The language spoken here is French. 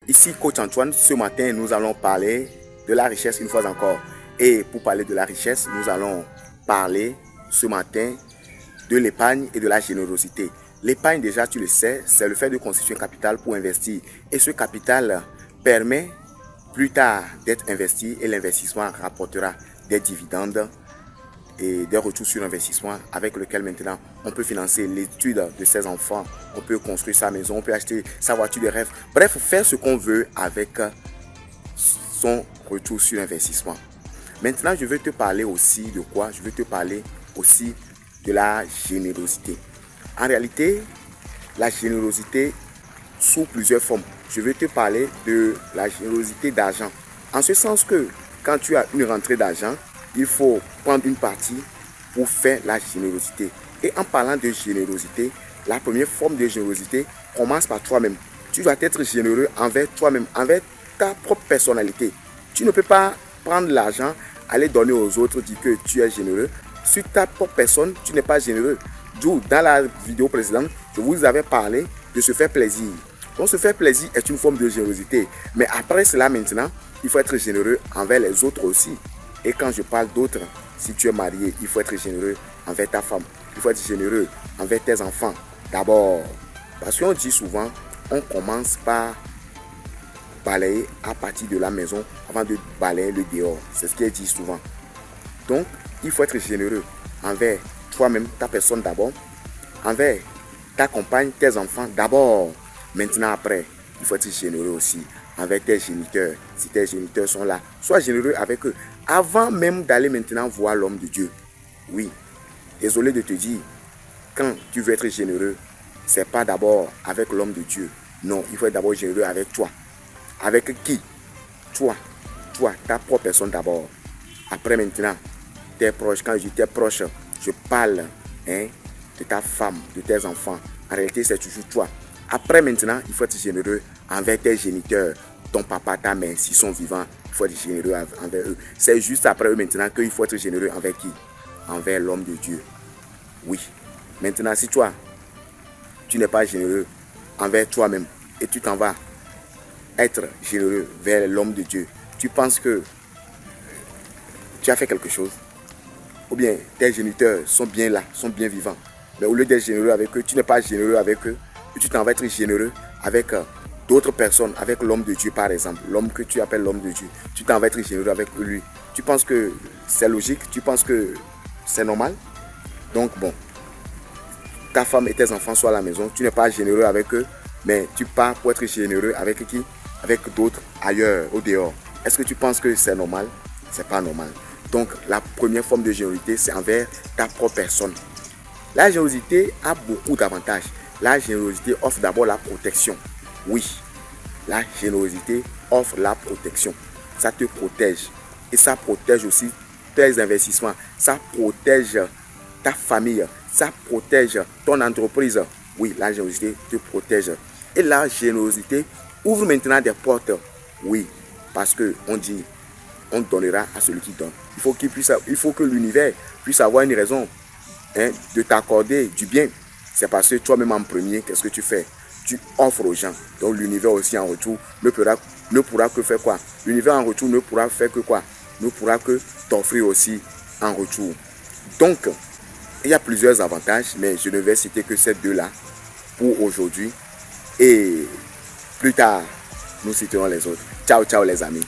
Ici, Coach Antoine, ce matin, nous allons parler de la richesse une fois encore. Et pour parler de la richesse, nous allons parler ce matin de l'épargne et de la générosité. L'épargne, déjà, tu le sais, c'est le fait de constituer un capital pour investir. Et ce capital permet plus tard d'être investi et l'investissement rapportera des dividendes et des retours sur investissement avec lequel maintenant on peut financer l'étude de ses enfants, on peut construire sa maison, on peut acheter sa voiture de rêve. Bref, faire ce qu'on veut avec son retour sur investissement. Maintenant, je veux te parler aussi de quoi? Je veux te parler aussi de la générosité. En réalité, la générosité sous plusieurs formes. Je veux te parler de la générosité d'argent. En ce sens que quand tu as une rentrée d'argent, il faut prendre une partie pour faire la générosité. Et en parlant de générosité, la première forme de générosité commence par toi-même. Tu dois être généreux envers toi-même, envers ta propre personnalité. Tu ne peux pas prendre l'argent, aller donner aux autres, dire que tu es généreux. Sur ta propre personne, tu n'es pas généreux. D'où, dans la vidéo précédente, je vous avais parlé de se faire plaisir. Donc, se faire plaisir est une forme de générosité. Mais après cela, maintenant, il faut être généreux envers les autres aussi. Et quand je parle d'autres, si tu es marié, il faut être généreux envers ta femme. Il faut être généreux envers tes enfants. D'abord, parce qu'on dit souvent, on commence par balayer à partir de la maison avant de balayer le dehors. C'est ce qui est dit souvent. Donc, il faut être généreux envers toi-même, ta personne d'abord, envers ta compagne, tes enfants d'abord. Maintenant, après, il faut être généreux aussi avec tes géniteurs. Si tes géniteurs sont là, sois généreux avec eux. Avant même d'aller maintenant voir l'homme de Dieu. Oui, désolé de te dire, quand tu veux être généreux, c'est pas d'abord avec l'homme de Dieu. Non, il faut être d'abord généreux avec toi. Avec qui? Toi, ta propre personne d'abord. Après maintenant, tes proches. Quand je dis tes proches, je parle de ta femme, de tes enfants. En réalité, c'est toujours toi. Après maintenant, il faut être généreux envers tes géniteurs, ton papa, ta mère, s'ils sont vivants, il faut être généreux envers eux. C'est juste après eux maintenant qu'il faut être généreux envers qui? Envers l'homme de Dieu. Oui. Maintenant, si toi, tu n'es pas généreux envers toi-même et tu t'en vas être généreux vers l'homme de Dieu, tu penses que tu as fait quelque chose? Ou bien tes géniteurs sont bien là, sont bien vivants. Mais au lieu d'être généreux avec eux, tu n'es pas généreux avec eux. Et tu t'en vas être généreux avec d'autres personnes, avec l'homme de Dieu par exemple. L'homme que tu appelles l'homme de Dieu. Tu t'en vas être généreux avec lui. Tu penses que c'est logique? Tu penses que c'est normal? Donc bon, ta femme et tes enfants sont à la maison. Tu n'es pas généreux avec eux. Mais tu pars pour être généreux avec qui? Avec d'autres ailleurs, au dehors. Est-ce que tu penses que c'est normal? C'est pas normal. Donc, la première forme de générosité, c'est envers ta propre personne. La générosité a beaucoup d'avantages. La générosité offre d'abord la protection. Oui, la générosité offre la protection. Ça te protège. Et ça protège aussi tes investissements. Ça protège ta famille. Ça protège ton entreprise. Oui, la générosité te protège. Et la générosité ouvre maintenant des portes. Oui, parce qu'on dit, on donnera à celui qui donne. Il faut que l'univers puisse avoir une raison de t'accorder du bien. C'est parce que toi-même en premier, qu'est-ce que tu fais? Tu offres aux gens. Donc l'univers aussi en retour ne pourra que faire quoi? L'univers en retour ne pourra faire que quoi? Ne pourra que t'offrir aussi en retour. Donc, il y a plusieurs avantages, mais je ne vais citer que ces deux-là pour aujourd'hui. Et plus tard, nous citerons les autres. Ciao, ciao les amis.